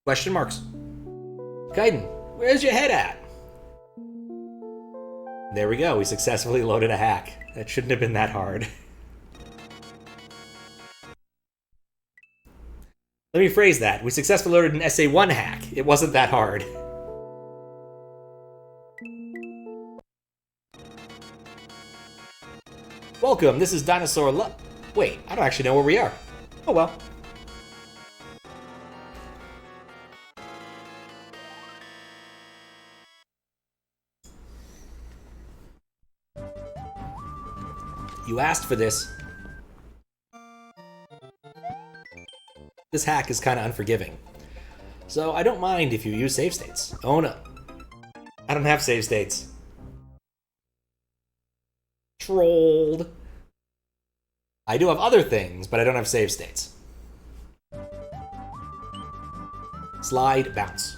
Question marks. Kaiden, where's your head at? There we go, we successfully loaded a hack. That shouldn't have been that hard. Let me phrase that. We successfully loaded an SA1 hack. It wasn't that hard. Welcome, this is Dinosaur Wait, I don't actually know where we are. Oh well. You asked for this. This hack is kind of unforgiving. So I don't mind if you use save states. Oh no. I don't have save states. Trolled. I do have other things, but I don't have save states. Slide, bounce.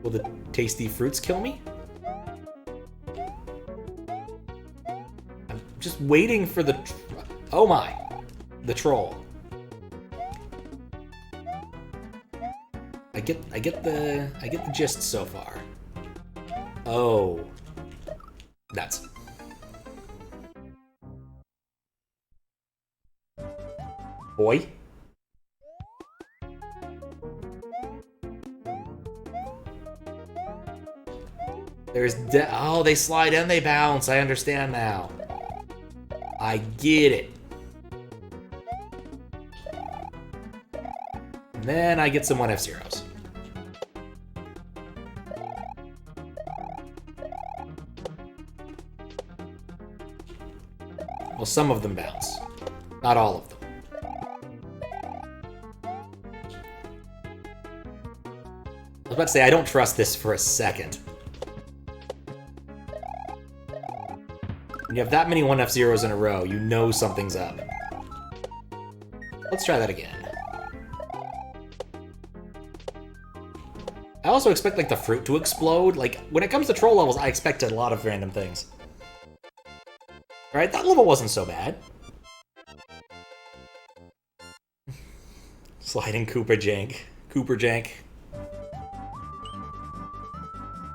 Will the tasty fruits kill me? I'm just waiting for the... Oh my. The troll. I get the gist so far. Oh. Nuts. Boy. There's oh, they slide and they bounce. I understand now. I get it. And then I get some 1F-Zeros. Well, some of them bounce. Not all of them. I was about to say, I don't trust this for a second. When you have that many 1F-Zeros in a row, you know something's up. Let's try that again. I also expect, like, the fruit to explode. Like, when it comes to troll levels, I expect a lot of random things. Alright, that level wasn't so bad. Sliding Koopa Jank. Cooper Jank.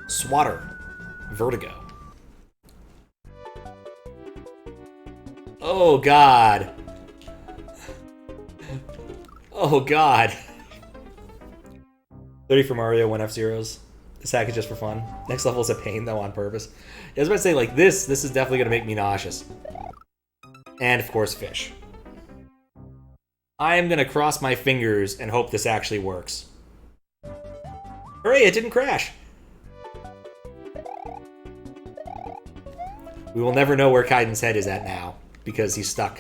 Swater Vertigo. Oh god. Oh god. 30 for Mario, 1F-Zeros. This hack is just for fun. Next level is a pain, though, on purpose. I was about to say, like, this is definitely going to make me nauseous. And, of course, fish. I am going to cross my fingers and hope this actually works. Hooray, it didn't crash! We will never know where Kaiden's head is at now, because he's stuck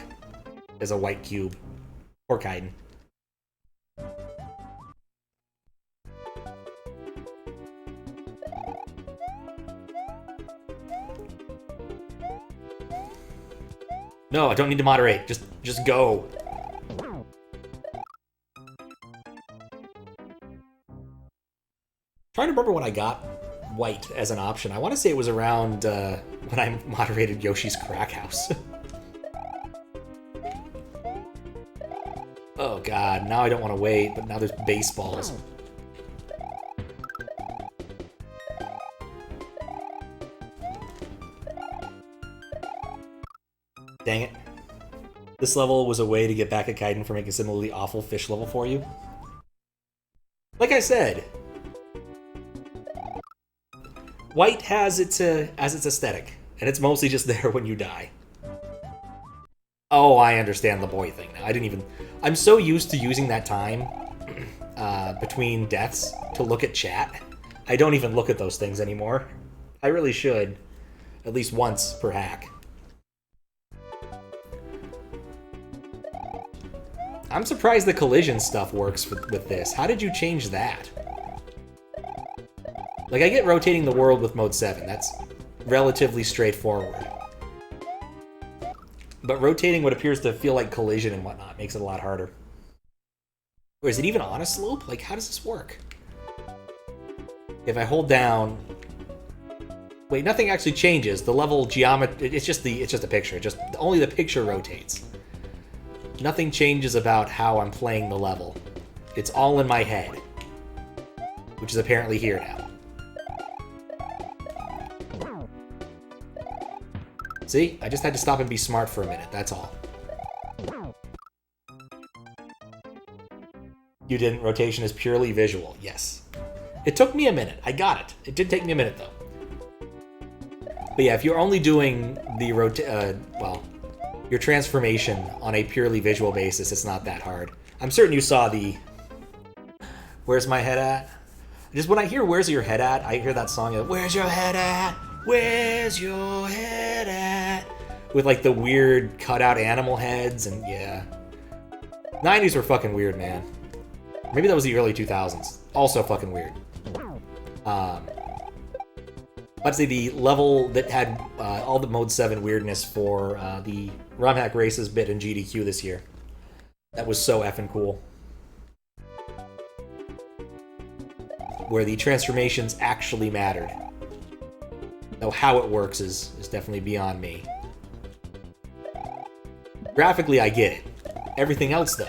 as a white cube. Poor Kaiden. No, I don't need to moderate. Just go. Trying to remember when I got white as an option. I want to say it was around when I moderated Yoshi's Crack House. Oh god, now I don't want to wait, but now there's baseballs. Dang it. This level was a way to get back at Kaiden for making a similarly awful fish level for you. Like I said, white has its aesthetic, and it's mostly just there when you die. Oh, I understand the boy thing now. I'm so used to using that time between deaths to look at chat. I don't even look at those things anymore. I really should. At least once per hack. I'm surprised the collision stuff works with this. How did you change that? Like, I get rotating the world with Mode 7. That's relatively straightforward. But rotating what appears to feel like collision and whatnot makes it a lot harder. Or is it even on a slope? Like, how does this work? If I hold down... Wait, nothing actually changes. The level geometry... It's just a picture. Only the picture rotates. Nothing changes about how I'm playing the level. It's all in my head. Which is apparently here now. See? I just had to stop and be smart for a minute, that's all. You didn't. Rotation is purely visual. Yes. It took me a minute. I got it. It did take me a minute, though. But yeah, if you're only doing the your transformation on a purely visual basis, it's not that hard. I'm certain you saw the "Where's my head at?" Just when I hear "Where's your head at?" I hear that song of "Where's your head at? Where's your head at?" with like the weird cutout animal heads, and yeah. 90s were fucking weird, man. Maybe that was the early 2000s. Also fucking weird. I'd say the level that had all the Mode 7 weirdness for the ROM Hack Races bit in GDQ this year. That was so effing cool. Where the transformations actually mattered. Though how it works is definitely beyond me. Graphically, I get it. Everything else, though,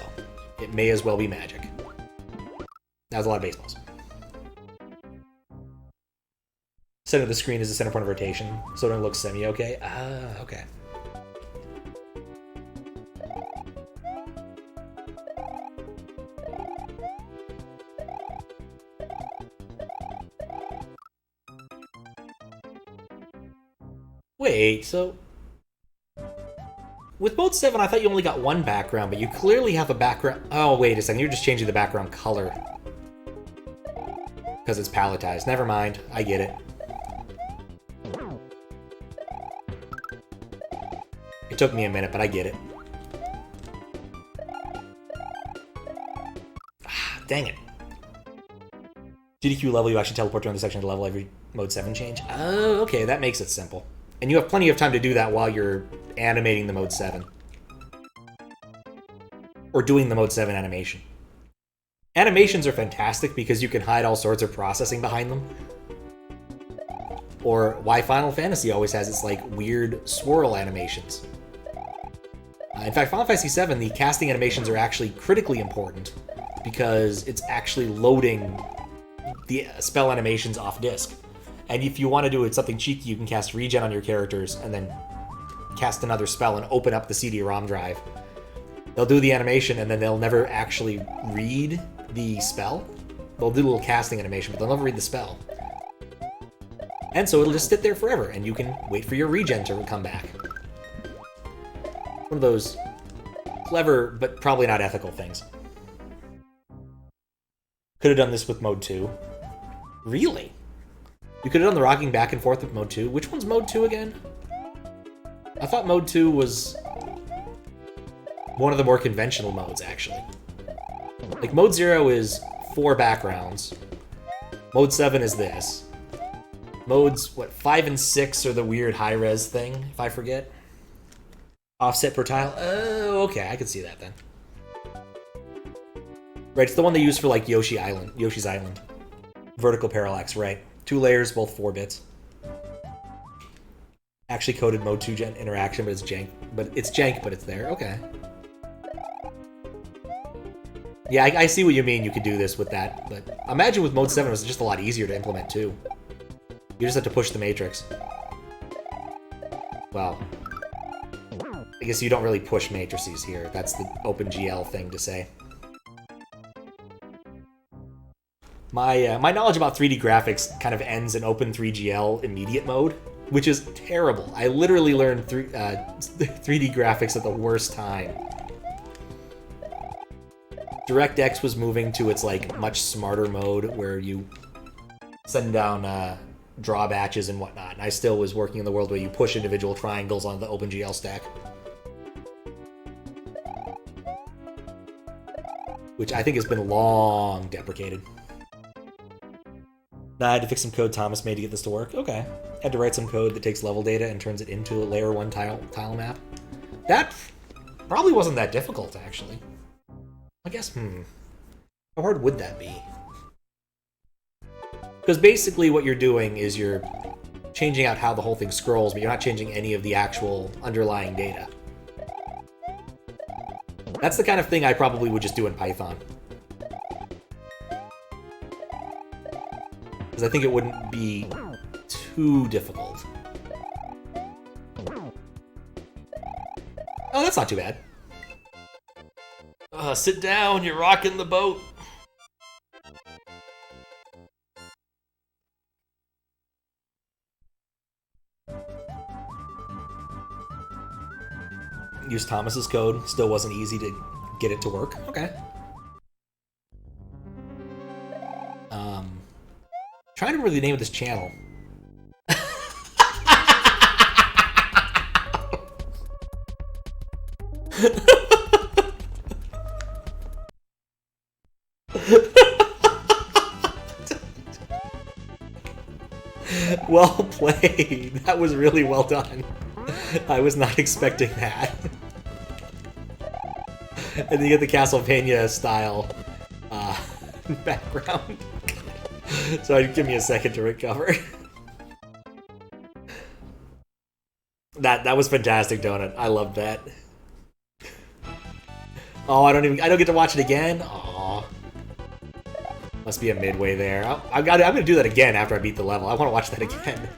it may as well be magic. That was a lot of baseballs. Center of the screen is the center point of rotation, so it looks semi-okay. Ah, okay. Wait, so... With Mode 7, I thought you only got one background, but you clearly have a background... Oh, wait a second, you're just changing the background color. Because it's palletized. Never mind, I get it. It took me a minute, but I get it. Ah, dang it. GDQ level, you actually teleport to another section of the level every Mode 7 change? Oh, okay, that makes it simple. And you have plenty of time to do that while you're animating the Mode 7. Or doing the Mode 7 animation. Animations are fantastic because you can hide all sorts of processing behind them. Or why Final Fantasy always has its like weird swirl animations. In fact, Final Fantasy VII, the casting animations are actually critically important because it's actually loading the spell animations off disk. And if you want to do it something cheeky, you can cast regen on your characters and then cast another spell and open up the CD-ROM drive. They'll do the animation and then they'll never actually read the spell. They'll do a little casting animation, but they'll never read the spell. And so it'll just sit there forever, and you can wait for your regen to come back. One of those clever, but probably not ethical things. Could have done this with Mode 2. Really? You could have done the rocking back and forth with Mode 2. Which one's Mode 2 again? I thought Mode 2 was one of the more conventional modes, actually. Like, Mode 0 is 4 backgrounds. Mode 7 is this. Modes, 5 and 6 are the weird high-res thing, if I forget. Offset per tile? Oh, okay, I can see that then. Right, it's the one they use for, like, Yoshi's Island. Vertical parallax, right. 2 layers, both 4 bits. Actually coded Mode 2 interaction, but it's jank. But it's there. Okay. Yeah, I see what you mean. You could do this with that, but imagine with Mode 7 it was just a lot easier to implement too. You just have to push the matrix. Well, I guess you don't really push matrices here. That's the OpenGL thing to say. My knowledge about 3D graphics kind of ends in Open3GL immediate mode, which is terrible. I literally learned 3D graphics at the worst time. DirectX was moving to its like much smarter mode where you send down draw batches and whatnot, and I still was working in the world where you push individual triangles on the OpenGL stack. Which I think has been long deprecated. I had to fix some code Thomas made to get this to work. Okay. Had to write some code that takes level data and turns it into a layer 1 tile map. That probably wasn't that difficult, actually. I guess, how hard would that be? Because basically what you're doing is you're changing out how the whole thing scrolls, but you're not changing any of the actual underlying data. That's the kind of thing I probably would just do in Python. Because I think it wouldn't be too difficult. Oh, that's not too bad. Sit down, you're rocking the boat. Use Thomas's code. Still wasn't easy to get it to work. Okay. Trying to remember the name of this channel. Well played. That was really well done. I was not expecting that. And then you get the Castlevania style background. So give me a second to recover. That was fantastic, Donut. I loved that. Oh, I don't get to watch it again. Aw. Must be a midway there. I'm gonna do that again after I beat the level. I want to watch that again.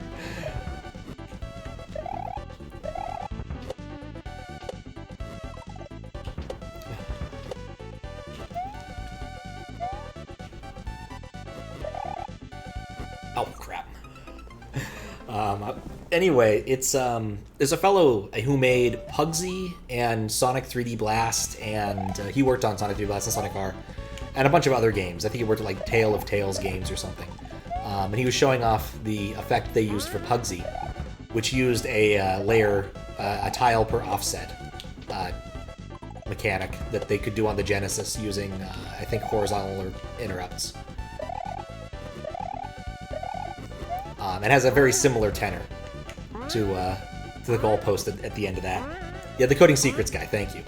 Oh crap. Anyway, it's there's a fellow who made Pugsy and Sonic 3D Blast, and he worked on Sonic 3D Blast and Sonic R, and a bunch of other games. I think he worked at like Tale of Tales games or something. And he was showing off the effect they used for Pugsy, which used a layer, a tile per offset mechanic that they could do on the Genesis using, I think, horizontal interrupts. It has a very similar tenor to the goalpost at the end of that. Yeah, the Coding Secrets guy, thank you.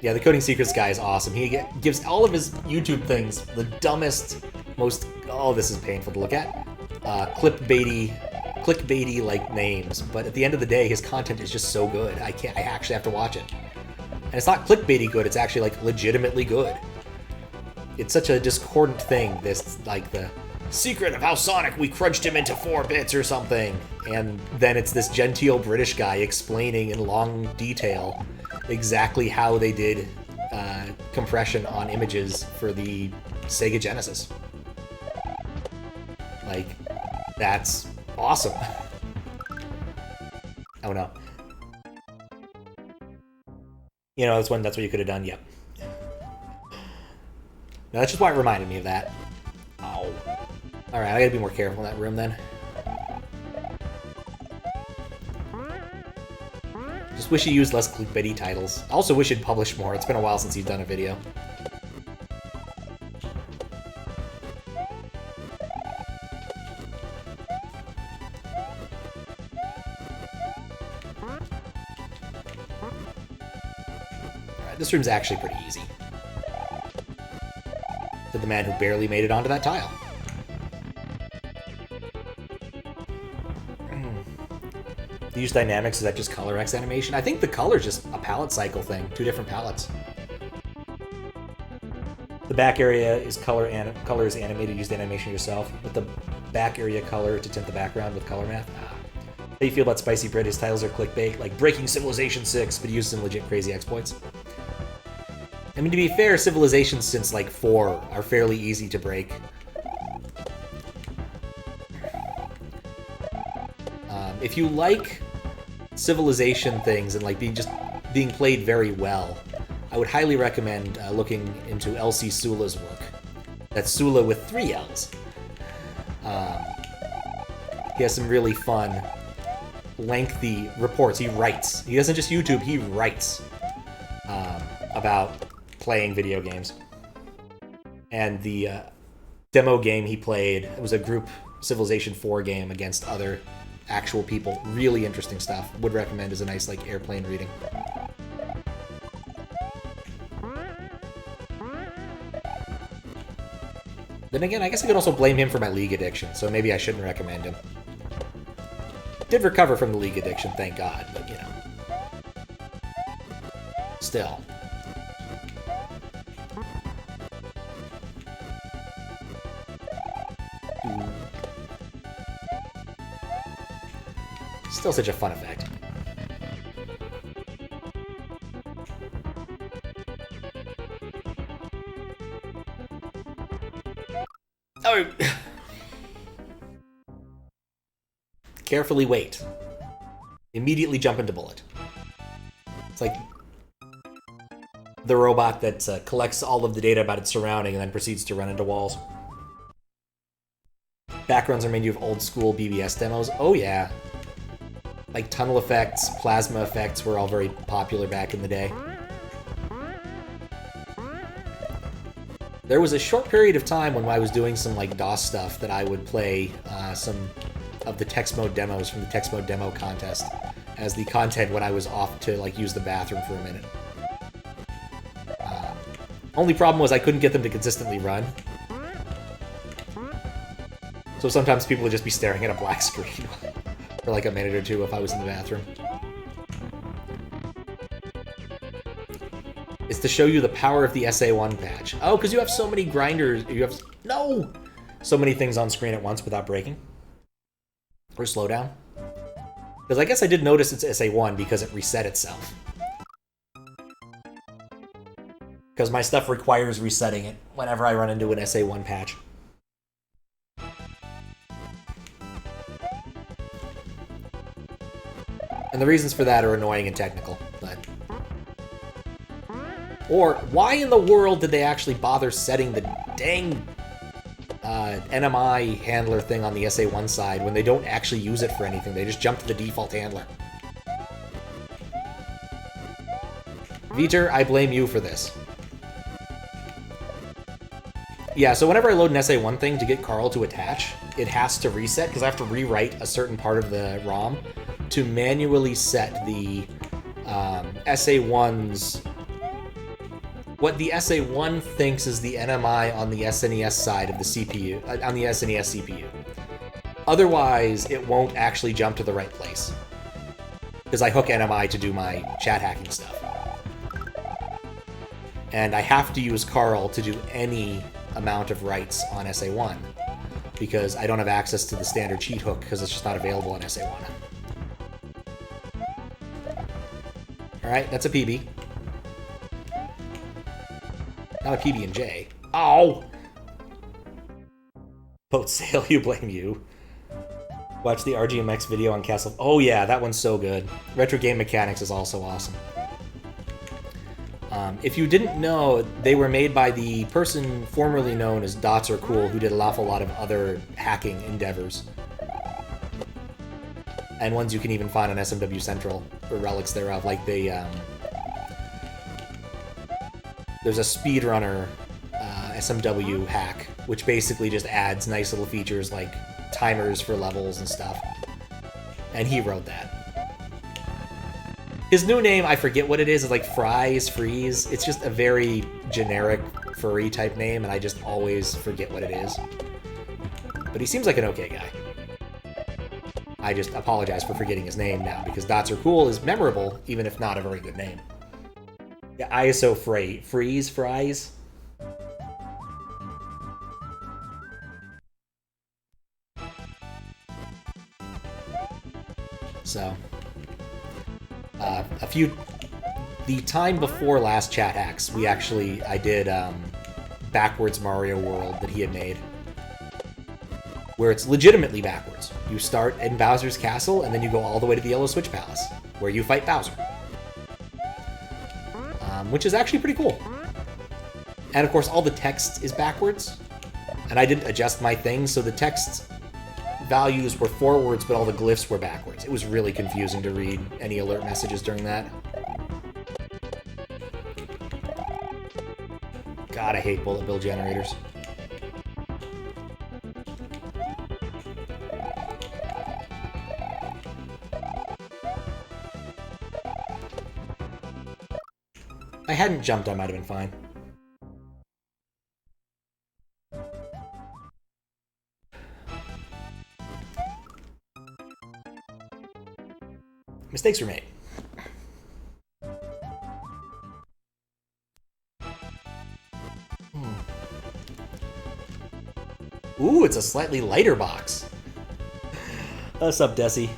Yeah, the Coding Secrets guy is awesome. He gives all of his YouTube things the dumbest, most... Oh, this is painful to look at. Clickbaity like names, but at the end of the day, his content is just so good. I actually have to watch it. And it's not clickbaity good, it's actually like legitimately good. It's such a discordant thing, this, like, the secret of how Sonic, we crunched him into 4 bits or something. And then it's this genteel British guy explaining in long detail exactly how they did compression on images for the Sega Genesis. Like, that's awesome. Oh no. You know, that's what you could have done, yep. No, that's just why it reminded me of that. Ow. Alright, I gotta be more careful in that room then. Just wish he used less clickbaity titles. I also wish he'd publish more. It's been a while since he's done a video. Alright, this room's actually pretty easy. To the man who barely made it onto that tile. The use dynamics, is that just color X animation? I think the color's just a palette cycle thing. 2 different palettes. The back area is color is animated, use the animation yourself. With the back area color to tint the background with color math. How do you feel about Spicy Brit? His titles are clickbait, like Breaking Civilization 6, but he uses some legit crazy exploits. I mean, to be fair, Civilizations since, like, 4 are fairly easy to break. If you like Civilization things and, like, being played very well, I would highly recommend looking into LC Sula's work. That's Sula with 3 L's. He has some really fun, lengthy reports. He writes. He doesn't just YouTube, he writes about playing video games. And the demo game he played, it was a group Civilization 4 game against other actual people. Really interesting stuff. Would recommend as a nice, like, airplane reading. Then again, I guess I could also blame him for my League addiction, so maybe I shouldn't recommend him. Did recover from the League addiction, thank God, but, you know. Still. Still such a fun effect. Oh! Carefully wait. Immediately jump into bullet. It's like the robot that collects all of the data about its surrounding and then proceeds to run into walls. Backgrounds are made of old school BBS demos. Oh yeah. Like tunnel effects, plasma effects were all very popular back in the day. There was a short period of time when I was doing some like DOS stuff that I would play some of the text mode demos from the text mode demo contest as the content when I was off to like use the bathroom for a minute. Only problem was I couldn't get them to consistently run. So sometimes people would just be staring at a black screen for like a minute or two if I was in the bathroom. It's to show you the power of the SA1 patch. Oh, because you have so many grinders. You have... No! So many things on screen at once without breaking. Or slowdown. Because I guess I did notice it's SA1 because it reset itself. Because my stuff requires resetting it whenever I run into an SA1 patch. And the reasons for that are annoying and technical, but... Or, why in the world did they actually bother setting the dang NMI handler thing on the SA1 side when they don't actually use it for anything? They just jump to the default handler. Viter, I blame you for this. Yeah, so whenever I load an SA1 thing to get Carl to attach, it has to reset, because I have to rewrite a certain part of the ROM to manually set the SA1's... What the SA1 thinks is the NMI on the SNES side of the CPU, on the SNES CPU. Otherwise, it won't actually jump to the right place. Because I hook NMI to do my chat hacking stuff. And I have to use Carl to do any amount of writes on SA1. Because I don't have access to the standard cheat hook, because it's just not available on SA1. Alright, that's a PB. Not a PB&J. Ow! Boat Sale, you blame you. Watch the RGMX video on Castle... Oh yeah, that one's so good. Retro Game Mechanics is also awesome. If you didn't know, they were made by the person formerly known as Dots Are Cool, who did an awful lot of other hacking endeavors. And ones you can even find on SMW Central, or relics thereof, like the... There's a speedrunner SMW hack, which basically just adds nice little features like timers for levels and stuff. And he wrote that. His new name, I forget what it is. It's like Freeze. It's just a very generic furry type name, and I just always forget what it is. But he seems like an okay guy. I just apologize for forgetting his name now, because Dots Are Cool is memorable, even if not a very good name. Yeah, ISO Fries. So, the time before last Chat Hacks, I did Backwards Mario World that he had made, where it's legitimately backwards. You start in Bowser's Castle, and then you go all the way to the Yellow Switch Palace, where you fight Bowser. Which is actually pretty cool. And of course, all the text is backwards, and I didn't adjust my thing, so the text values were forwards, but all the glyphs were backwards. It was really confusing to read any alert messages during that. God, I hate bullet bill generators. If I hadn't jumped, I might have been fine. Mistakes were made. Ooh, it's a slightly lighter box. What's up, Desi?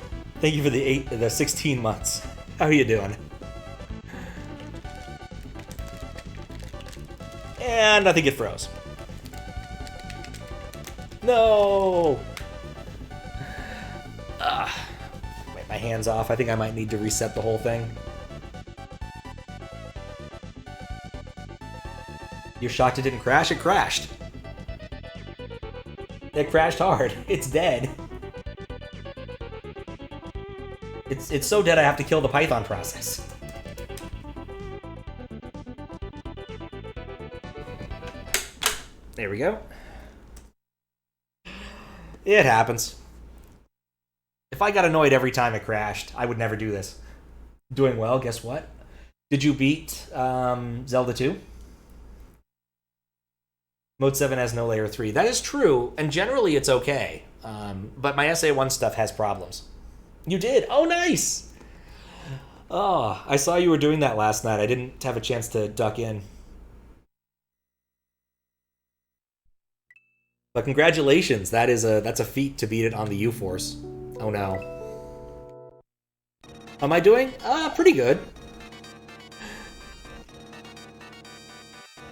Thank you for the 16 months. How are you doing? And I think it froze. No! Wait, my hand's off. I think I might need to reset the whole thing. You're shocked it didn't crash? It crashed. It crashed hard. It's dead. It's so dead I have to kill the Python process. There we go. It happens. If I got annoyed every time it crashed, I would never do this. Doing well, guess what? Did you beat Zelda 2? Mode 7 has no layer 3. That is true, and generally it's okay. But my SA1 stuff has problems. You did? Oh, nice! Oh, I saw you were doing that last night. I didn't have a chance to duck in. But congratulations, that's a feat to beat it on the U-Force. Oh no. How am I doing? Pretty good.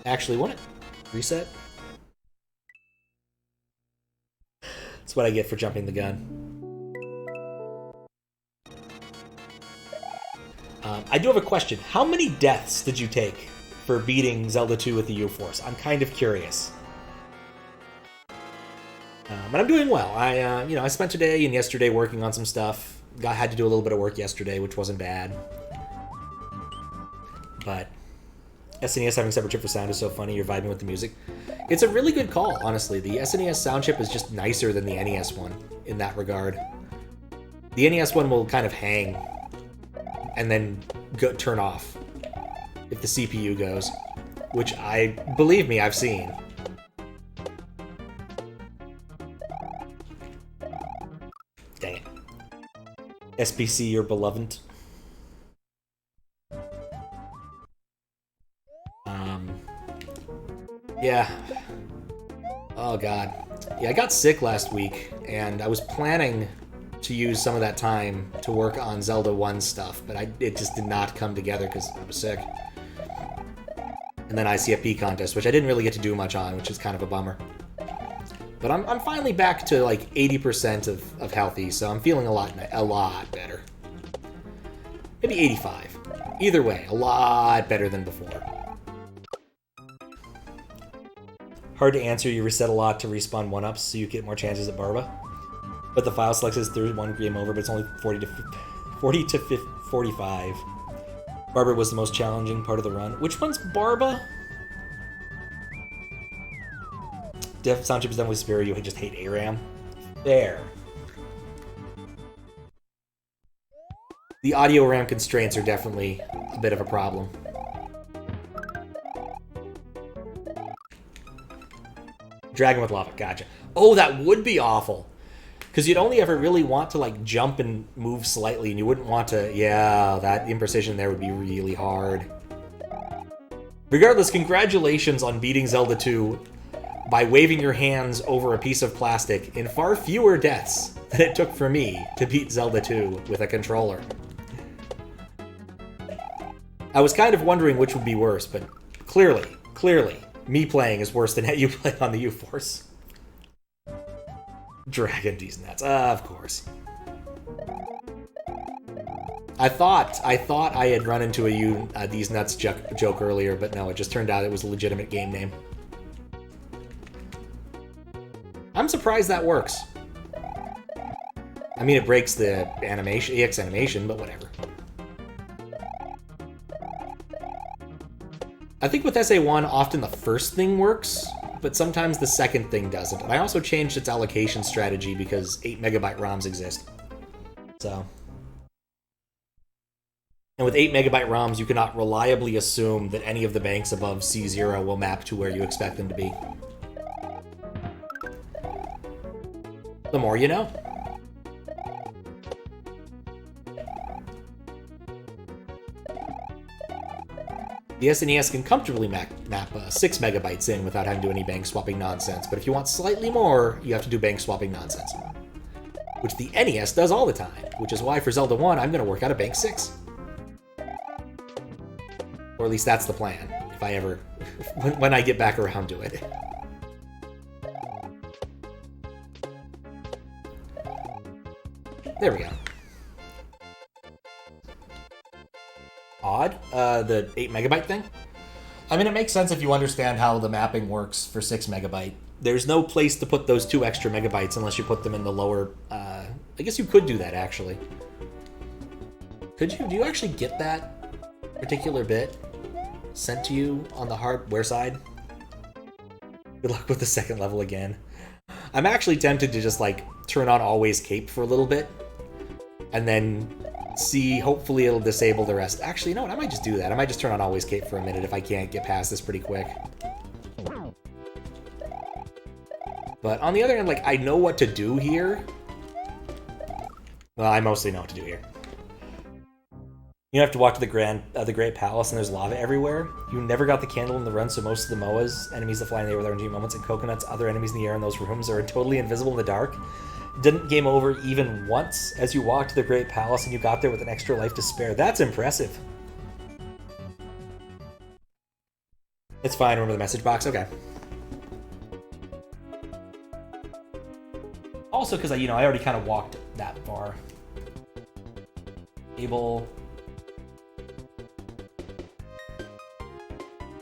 Actually, won it. Reset. That's what I get for jumping the gun. I do have a question. How many deaths did you take for beating Zelda 2 with the U-Force? I'm kind of curious. But I'm doing well. I spent today and yesterday working on some stuff. Had to do a little bit of work yesterday, which wasn't bad. But SNES having separate chip for sound is so funny. You're vibing with the music. It's a really good call, honestly. The SNES sound chip is just nicer than the NES one in that regard. The NES one will kind of hang and then turn off if the CPU goes, which believe me, I've seen. Dang it. SBC, your beloved. Yeah. Oh, God. Yeah, I got sick last week, and I was planning to use some of that time to work on Zelda 1 stuff, but it just did not come together because I was sick. And then ICFP contest, which I didn't really get to do much on, which is kind of a bummer. But I'm finally back to like 80% of healthy, so I'm feeling a lot better. Maybe 85. Either way, a lot better than before. Hard to answer, you reset a lot to respawn 1-ups so you get more chances at Barba. But the file select says there's one game over, but it's only 40 to 45. Barba was the most challenging part of the run. Which one's Barba? Def sound chip is done with Spirit, you just hate ARAM. There. The audio RAM constraints are definitely a bit of a problem. Dragon with lava, gotcha. Oh, that would be awful. Because you'd only ever really want to, like, jump and move slightly, and you wouldn't want to... Yeah, that imprecision there would be really hard. Regardless, congratulations on beating Zelda 2 by waving your hands over a piece of plastic in far fewer deaths than it took for me to beat Zelda 2 with a controller. I was kind of wondering which would be worse, but clearly, me playing is worse than you playing on the U-Force. Dragon these nuts, of course. I thought I had run into a these nuts joke earlier, but no, it just turned out it was a legitimate game name. I'm surprised that works. I mean, it breaks the EX animation, but whatever. I think with SA1, often the first thing works, but sometimes the second thing doesn't. And I also changed its allocation strategy because 8 megabyte ROMs exist. So. And with 8 megabyte ROMs, you cannot reliably assume that any of the banks above C0 will map to where you expect them to be. The more you know. The SNES can comfortably map 6 megabytes in without having to do any bank swapping nonsense, but if you want slightly more, you have to do bank swapping nonsense. Which the NES does all the time, which is why for Zelda 1, I'm going to work out a bank 6. Or at least that's the plan, if I ever... when I get back around to it. There we go. Odd, the 8 megabyte thing? I mean, it makes sense if you understand how the mapping works for 6 megabyte. There's no place to put those 2 extra megabytes unless you put them in the lower... I guess you could do that, actually. Could you? Do you actually get that particular bit sent to you on the hardware side? Good luck with the second level again. I'm actually tempted to just, like, turn on Always Cape for a little bit. And then see, hopefully it'll disable the rest. Actually, you know what? I might just do that. I might just turn on Always Cape for a minute if I can't get past this pretty quick. But on the other hand, like, I know what to do here. Well, I mostly know what to do here. You have to walk to the Great Palace, and there's lava everywhere. You never got the candle in the run, so most of the Moas, enemies that fly in the air with RNG moments, and coconuts, other enemies in the air in those rooms, are totally invisible in the dark. Didn't game over even once as you walked to the Great Palace, and you got there with an extra life to spare. That's impressive. It's fine, remember the message box? Okay. Also, because I already kind of walked that far. Able...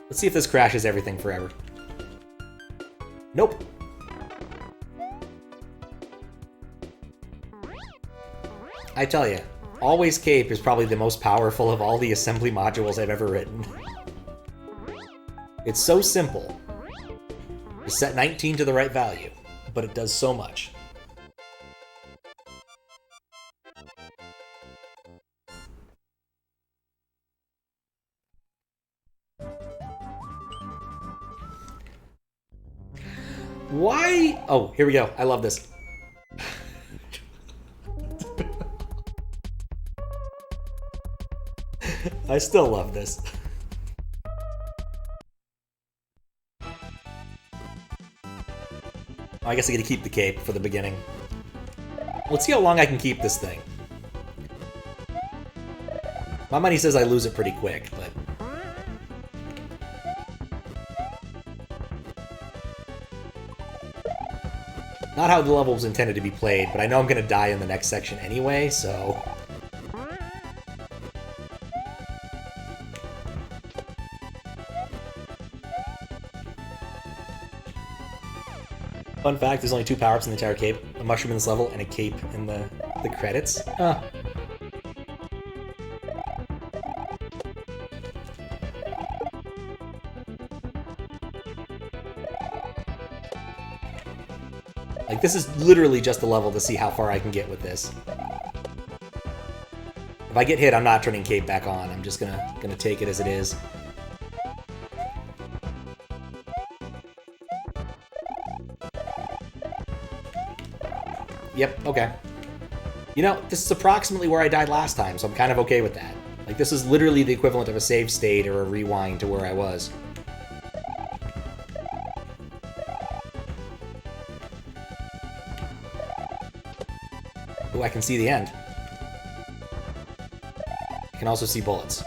Let's see if this crashes everything forever. Nope. I tell you, Always Cape is probably the most powerful of all the assembly modules I've ever written. It's so simple. You set 19 to the right value, but it does so much. Why? Oh, here we go. I love this. I still love this. I guess I gotta keep the cape for the beginning. Let's see how long I can keep this thing. My money says I lose it pretty quick, but... Not how the level was intended to be played, but I know I'm gonna die in the next section anyway, so... Fun fact, there's only 2 power-ups in the entire cape. A mushroom in this level, and a cape in the credits. Huh. Like, this is literally just a level to see how far I can get with this. If I get hit, I'm not turning cape back on. I'm just gonna take it as it is. Yep, okay. You know, this is approximately where I died last time, so I'm kind of okay with that. Like, this is literally the equivalent of a save state or a rewind to where I was. Ooh, I can see the end. I can also see bullets.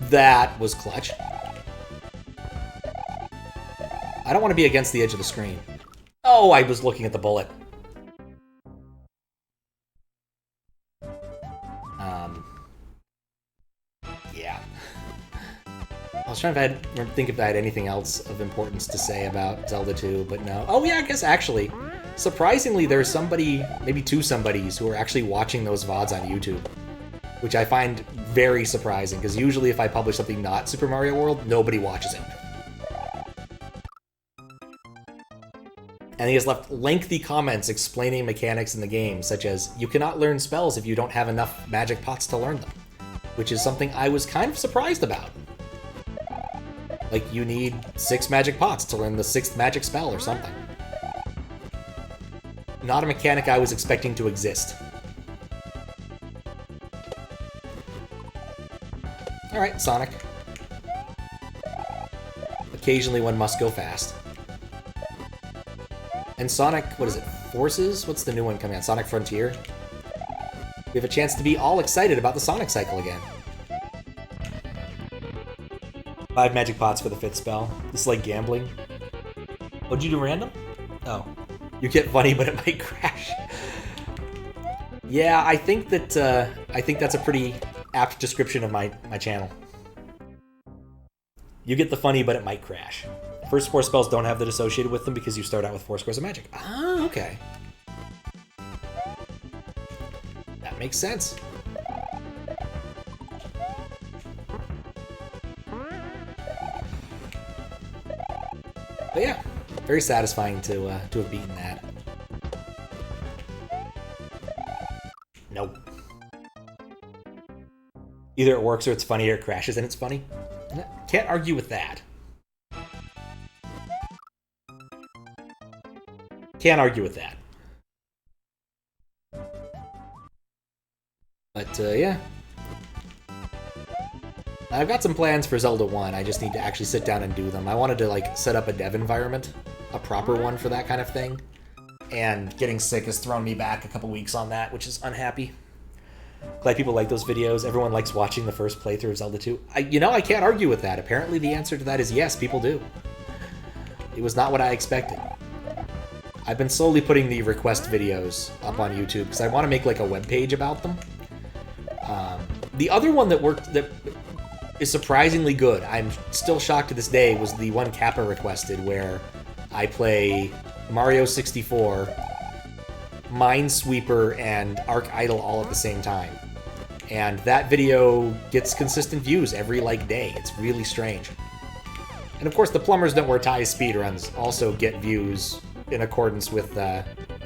That was clutch. I don't want to be against the edge of the screen. Oh, I was looking at the bullet. Yeah. I was trying to think if I had anything else of importance to say about Zelda 2, but no. Oh yeah, I guess actually, surprisingly, there's somebody, maybe 2 somebodies, who are actually watching those VODs on YouTube. Which I find very surprising, because usually if I publish something not Super Mario World, nobody watches it. And he has left lengthy comments explaining mechanics in the game, such as, you cannot learn spells if you don't have enough magic pots to learn them. Which is something I was kind of surprised about. Like, you need 6 magic pots to learn the 6th magic spell or something. Not a mechanic I was expecting to exist. Alright, Sonic. occasionally one must go fast. And Sonic, what is it, Forces? What's the new one coming out? Sonic Frontier? We have a chance to be all excited about the Sonic cycle again. 5 magic pots for the 5th spell. This is like gambling. What'd you do, random? Oh. You get funny, but it might crash. Yeah, I think that's a pretty apt description of my channel. You get the funny, but it might crash. First 4 spells don't have that associated with them because you start out with 4 squares of magic. Ah, okay. That makes sense. But yeah, very satisfying to have beaten that. Nope. Either it works or it's funny or it crashes and it's funny. Can't argue with that. Can't argue with that. But, yeah. I've got some plans for Zelda 1. I just need to actually sit down and do them. I wanted to, like, set up a dev environment. A proper one for that kind of thing. And getting sick has thrown me back a couple weeks on that, which is unhappy. Glad people like those videos. Everyone likes watching the first playthrough of Zelda 2. I can't argue with that. Apparently the answer to that is yes, people do. It was not what I expected. I've been slowly putting the request videos up on YouTube because I want to make like a web page about them. The other one that is surprisingly good, I'm still shocked to this day, was the one Kappa requested where I play Mario 64, Minesweeper, and Arc Idol all at the same time. And that video gets consistent views every, like, day. It's really strange. And of course, the Plumbers Don't Wear Ties speedruns also get views in accordance with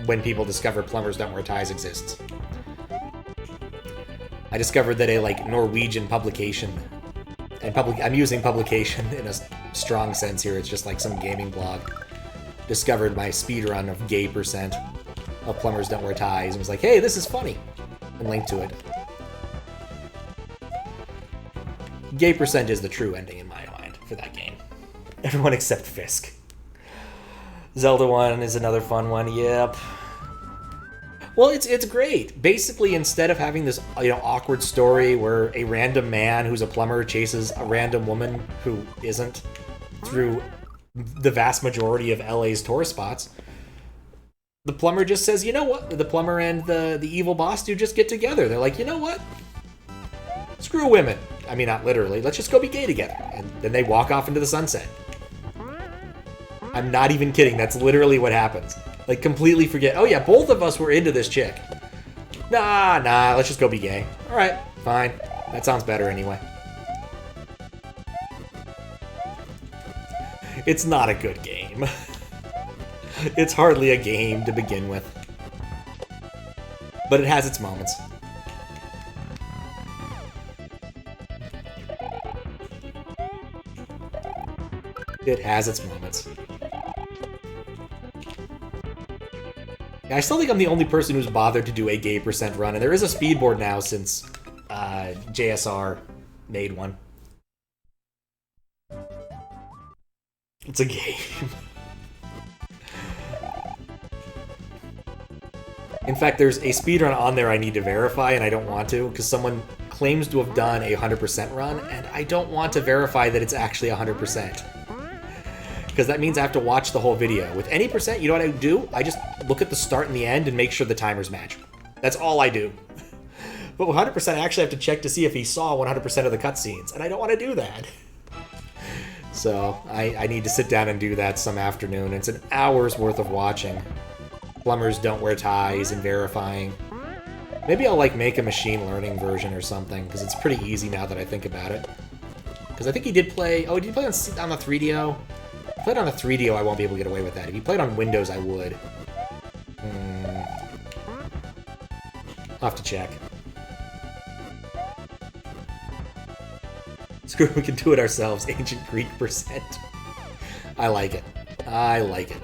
when people discover Plumbers Don't Wear Ties exists. I discovered that a, like, Norwegian publication, and I'm using publication in a strong sense here, it's just like some gaming blog, discovered my speedrun of Gay Percent of Plumbers Don't Wear Ties and was like, hey, this is funny, and linked to it. Gay Percent is the true ending in my mind for that game. Everyone except Fisk. Zelda 1 is another fun one, yep. Well, it's great. Basically, instead of having this awkward story where a random man who's a plumber chases a random woman who isn't through the vast majority of LA's tourist spots, the plumber just says, you know what? The plumber and the evil boss dude just get together. They're like, you know what? Screw women. I mean, not literally. Let's just go be gay together. And then they walk off into the sunset. I'm not even kidding. That's literally what happens. Like, completely forget, oh yeah, both of us were into this chick. Nah, let's just go be gay. Alright, fine. That sounds better anyway. It's not a good game. It's hardly a game to begin with. But it has its moments. It has its moments. I still think I'm the only person who's bothered to do a Gay Percent run, and there is a speedboard now since JSR made one. It's a game. In fact, there's a speedrun on there I need to verify, and I don't want to, because someone claims to have done a 100% run, and I don't want to verify that it's actually 100%. Because that means I have to watch the whole video. With any percent, you know what I do? I just look at the start and the end and make sure the timers match. That's all I do. But with 100%, I actually have to check to see if he saw 100% of the cutscenes, and I don't want to do that. So I need to sit down and do that some afternoon. It's an hour's worth of watching. Plumbers Don't Wear Ties and verifying. Maybe I'll like make a machine learning version or something, because it's pretty easy now that I think about it. Because I think he did play... Oh, did he play on the 3DO? If he played on a 3DO, I won't be able to get away with that. If he played on Windows, I would. I'll have to check. Screw, we can do it ourselves. Ancient Greek percent. I like it. I like it.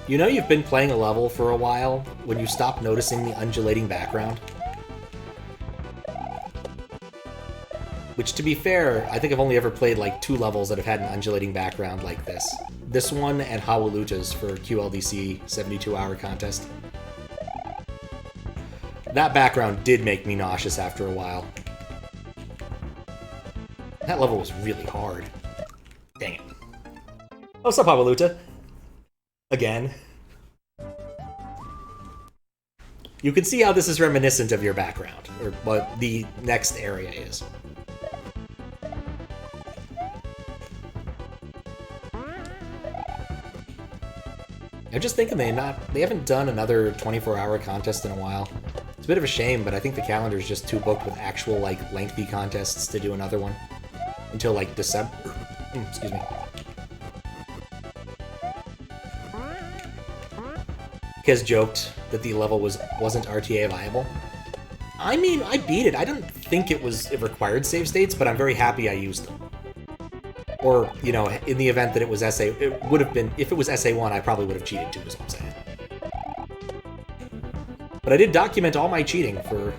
You know you've been playing a level for a while when you stop noticing the undulating background? Which, to be fair, I think I've only ever played like 2 levels that have had an undulating background like this. This one and Hawaluta's for QLDC 72-hour contest. That background did make me nauseous after a while. That level was really hard. Dang it. Oh, what's up, Hawaluta? Again. You can see how this is reminiscent of your background, or what the next area is. I'm just thinking they haven't done another 24-hour contest in a while. It's a bit of a shame, but I think the calendar's just too booked with actual, like, lengthy contests to do another one. Until, like, December. Excuse me. Has joked that the level wasn't RTA viable. I mean, I beat it. I didn't think it required save states, but I'm very happy I used them. Or, you know, in the event that it was SA, it would have been, if it was SA1, I probably would have cheated too, is what I'm saying. But I did document all my cheating for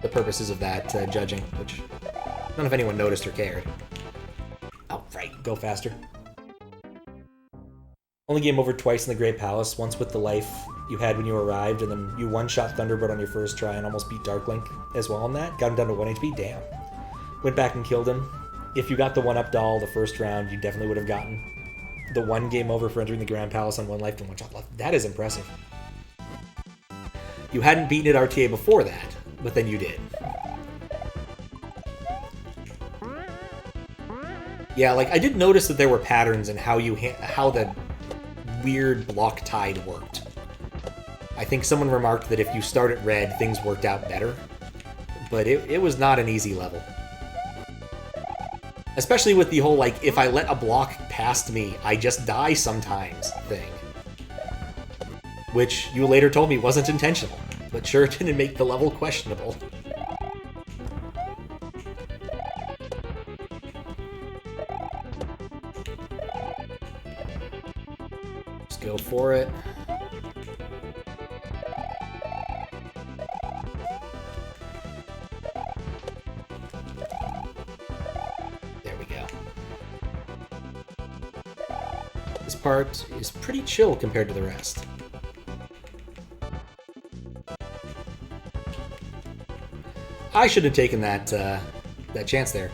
the purposes of that judging, which none of anyone noticed or cared. Oh, right, go faster. Only game over twice in the Great Palace, once with the life you had when you arrived, and then you one-shot Thunderbird on your first try and almost beat Darklink as well on that. Got him down to 1 HP, damn. Went back and killed him. If you got the 1-up doll the first round, you definitely would have gotten the 1 game over for entering the Grand Palace on 1 life and 1 shot left. That is impressive. You hadn't beaten it RTA before that, but then you did. Yeah, like, I did notice that there were patterns in how the weird block tide worked. I think someone remarked that if you start at red, things worked out better. But it was not an easy level. Especially with the whole, like, if I let a block past me, I just die sometimes thing. Which you later told me wasn't intentional, but sure didn't make the level questionable. Just go for it. Part is pretty chill compared to the rest. I should have taken that that chance there.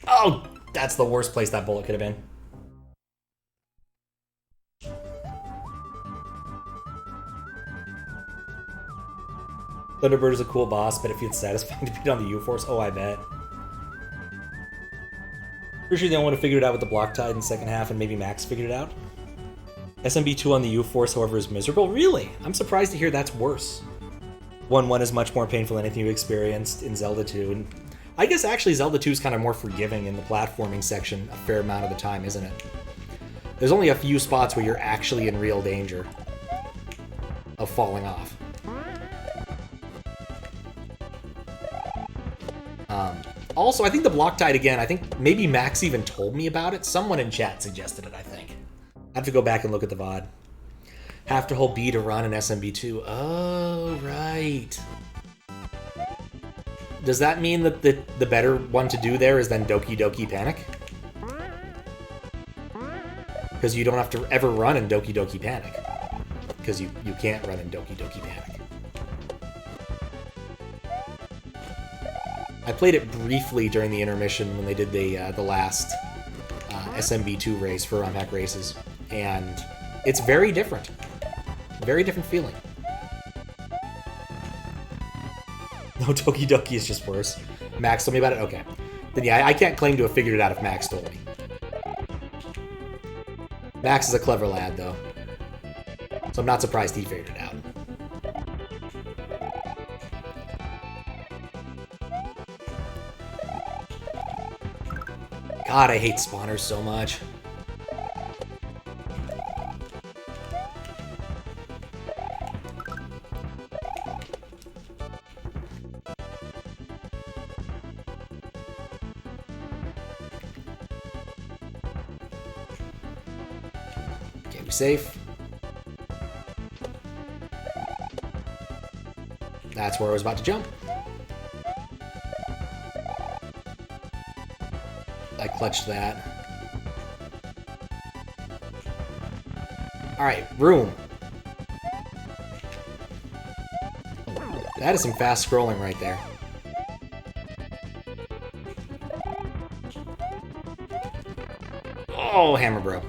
Oh, that's the worst place that bullet could have been. Thunderbird is a cool boss, but it feels satisfying to beat on the U-Force. Oh, I bet. Pretty sure the only one who figured it out with the block tide in the second half, and maybe Max figured it out. SMB2 on the U-Force, however, is miserable. Really? I'm surprised to hear that's worse. 1-1 is much more painful than anything you experienced in Zelda 2. And I guess actually Zelda 2 is kind of more forgiving in the platforming section a fair amount of the time, isn't it? There's only a few spots where you're actually in real danger of falling off. Also, I think the block tide again, I think maybe Max even told me about it. Someone in chat suggested it, I think. I have to go back and look at the VOD. Have to hold B to run in SMB2. Oh, right. Does that mean that the better one to do there is then Doki Doki Panic? Because you don't have to ever run in Doki Doki Panic. Because you can't run in Doki Doki Panic. I played it briefly during the intermission when they did the last SMB2 race for Runpack Races, and it's very different. Very different feeling. No, Doki Doki is just worse. Max told me about it? Okay. Then yeah, I can't claim to have figured it out if Max told me. Max is a clever lad, though. So I'm not surprised he figured it out. God, I hate spawners so much. You safe? That's where I was about to jump. I clutched that. Alright, room. That is some fast scrolling right there. Oh, Hammer Bro.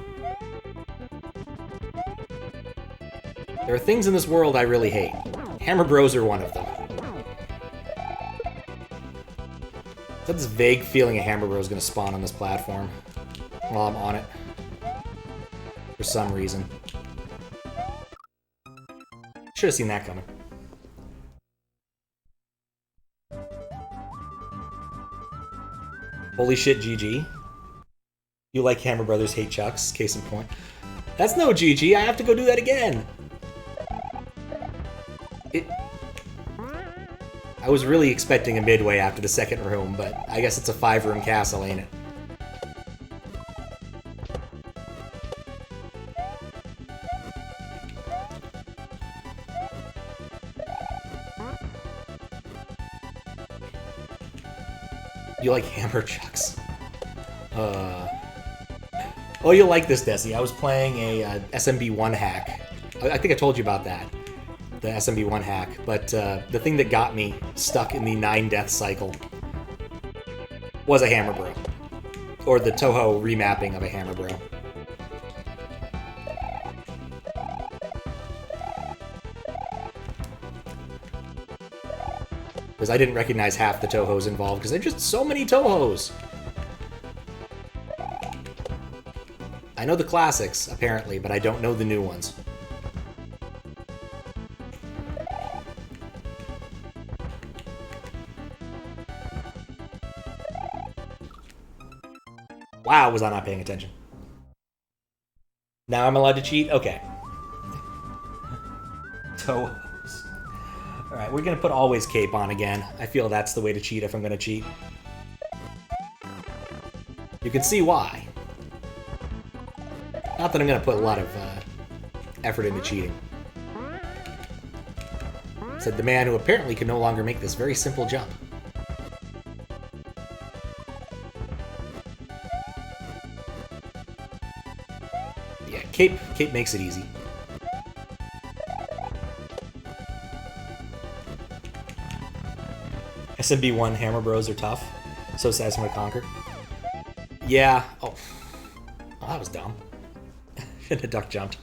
There are things in this world I really hate. Hammer Bros are one of them. I have this vague feeling a Hammer Bro is going to spawn on this platform while I'm on it. For some reason. Should have seen that coming. Holy shit, GG. You like Hammer Brothers, hate Chucks, case in point. That's no GG, I have to go do that again! I was really expecting a midway after the second room, but I guess it's a 5-room castle, ain't it? You like Hammer Chucks? Oh, you'll like this, Desi. I was playing a SMB1 hack. I think I told you about that. The SMB1 hack. But the thing that got me stuck in the 9-death cycle was a Hammer Bro. Or the Toho remapping of a Hammer Bro. Because I didn't recognize half the Tohos involved, because there's just so many Tohos! I know the classics, apparently, but I don't know the new ones. Wow, was I not paying attention? Now I'm allowed to cheat? Okay. Tohos. Alright, we're gonna put Always Cape on again. I feel that's the way to cheat if I'm gonna cheat. You can see why. Not that I'm gonna put a lot of effort into cheating. Said the man who apparently can no longer make this very simple jump. Yeah, Cape makes it easy. SMB1 Hammer Bros are tough. So satisfying to conquer. Yeah. Oh, that was dumb. Should have duck jumped.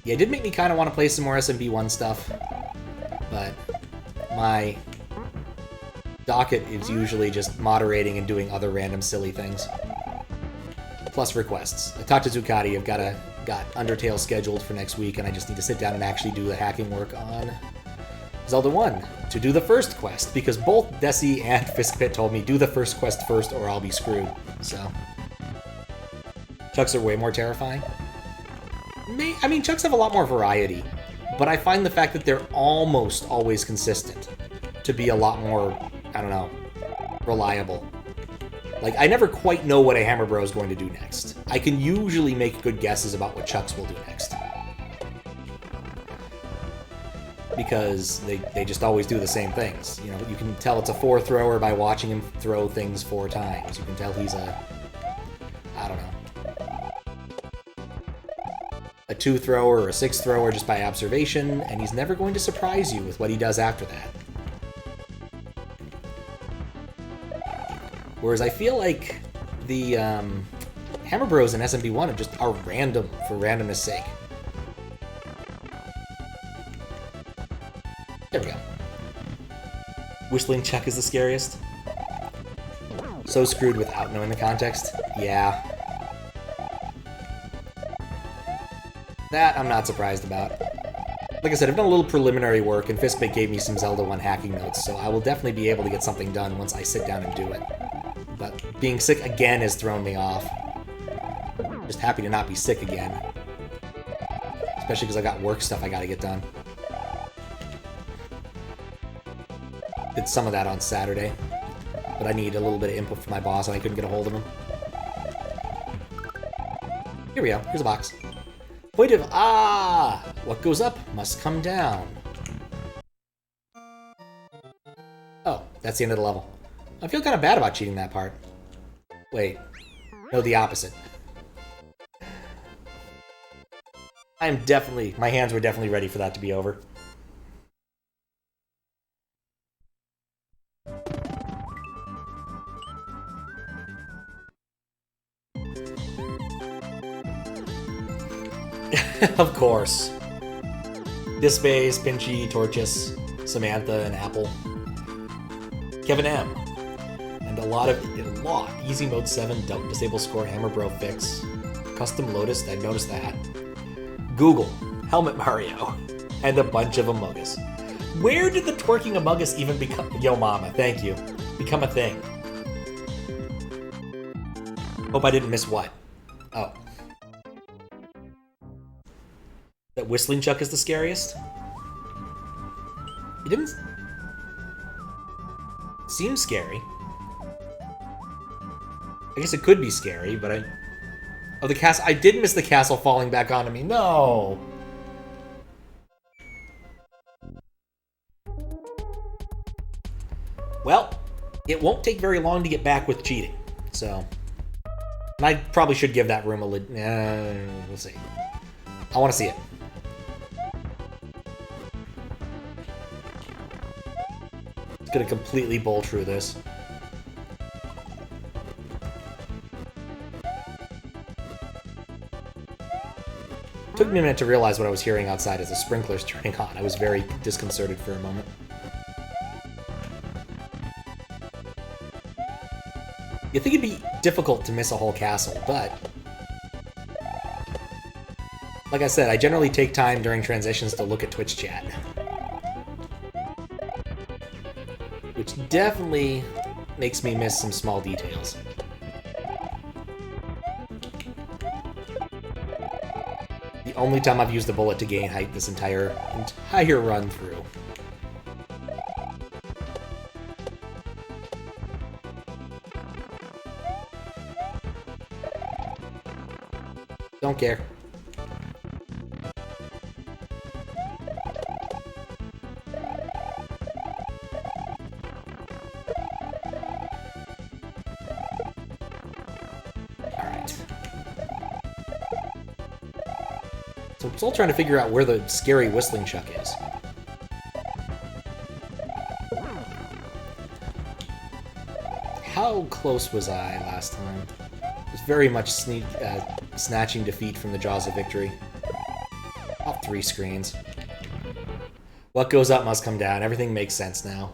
Yeah, it did make me kind of want to play some more SMB1 stuff, but my docket is usually just moderating and doing other random silly things. Plus requests. I talked to Zucati, I've got Undertale scheduled for next week, and I just need to sit down and actually do the hacking work on Zelda 1 to do the first quest, because both Desi and Fiskpit told me do the first quest first or I'll be screwed, so. Chucks are way more terrifying. I mean, Chucks have a lot more variety, but I find the fact that they're almost always consistent to be a lot more, I don't know, reliable. Like, I never quite know what a Hammer Bro is going to do next. I can usually make good guesses about what Chucks will do next. Because they just always do the same things. You know, you can tell it's a 4-thrower by watching him throw things 4 times. You can tell he's a 2-thrower or a 6-thrower just by observation, and he's never going to surprise you with what he does after that. Whereas I feel like the Hammer Bros in SMB1 are random for randomness sake. There we go. Whistling Chuck is the scariest. So screwed without knowing the context. Yeah. That I'm not surprised about. Like I said, I've done a little preliminary work, and Fiskbait gave me some Zelda 1 hacking notes, so I will definitely be able to get something done once I sit down and do it. But being sick again has thrown me off. Just happy to not be sick again. Especially because I got work stuff I gotta get done. Did some of that on Saturday. but I need a little bit of input from my boss, and I couldn't get a hold of him. Here we go. Here's a box. Point of what goes up must come down. Oh, that's the end of the level. I feel kind of bad about cheating that part. Wait. No, the opposite. My hands were definitely ready for that to be over. Of course. Disbase, Pinchy, Torchus, Samantha, and Apple. Kevin M. And a lot. Easy mode 7, don't disable score, Hammer Bro fix. Custom Lotus, I noticed that. Google, Helmet Mario, and a bunch of Among Us. Where did the twerking Among Us even become? Yo mama, thank you. Become a thing. Hope I didn't miss what? Oh. That Whistling Chuck is the scariest? He didn't seem scary. I guess it could be scary, but Oh, the castle. I did miss the castle falling back onto me. No! Well, it won't take very long to get back with cheating, so... And I probably should give that room a we'll see. I want to see it. It's gonna completely bowl through this. It took me a minute to realize what I was hearing outside as the sprinklers turning on. I was very disconcerted for a moment. You'd think it'd be difficult to miss a whole castle, but... Like I said, I generally take time during transitions to look at Twitch chat. Which definitely makes me miss some small details. The only time I've used the bullet to gain height this entire run through. Don't care. So I'm still trying to figure out where the scary Whistling Chuck is. How close was I last time? It was very much snatching defeat from the jaws of victory. About 3 screens. What goes up must come down. Everything makes sense now.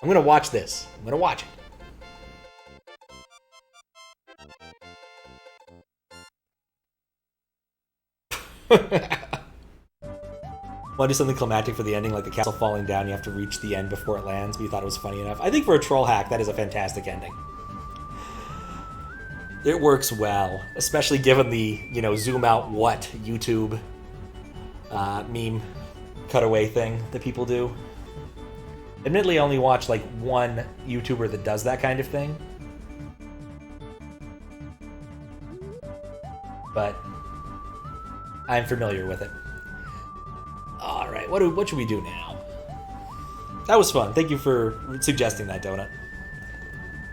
I'm gonna watch this. I'm gonna watch it. Want to do something climactic for the ending, like the castle falling down, you have to reach the end before it lands, but you thought it was funny enough. I think for a troll hack, that is a fantastic ending. It works well, especially given the, zoom out what YouTube meme cutaway thing that people do. Admittedly, I only watch like one YouTuber that does that kind of thing. But I'm familiar with it. Alright, what should we do now? That was fun. Thank you for suggesting that, Donut.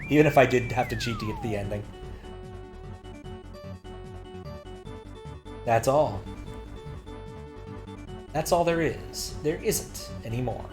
Even if I did have to cheat to get to the ending. That's all. That's all there is. There isn't anymore.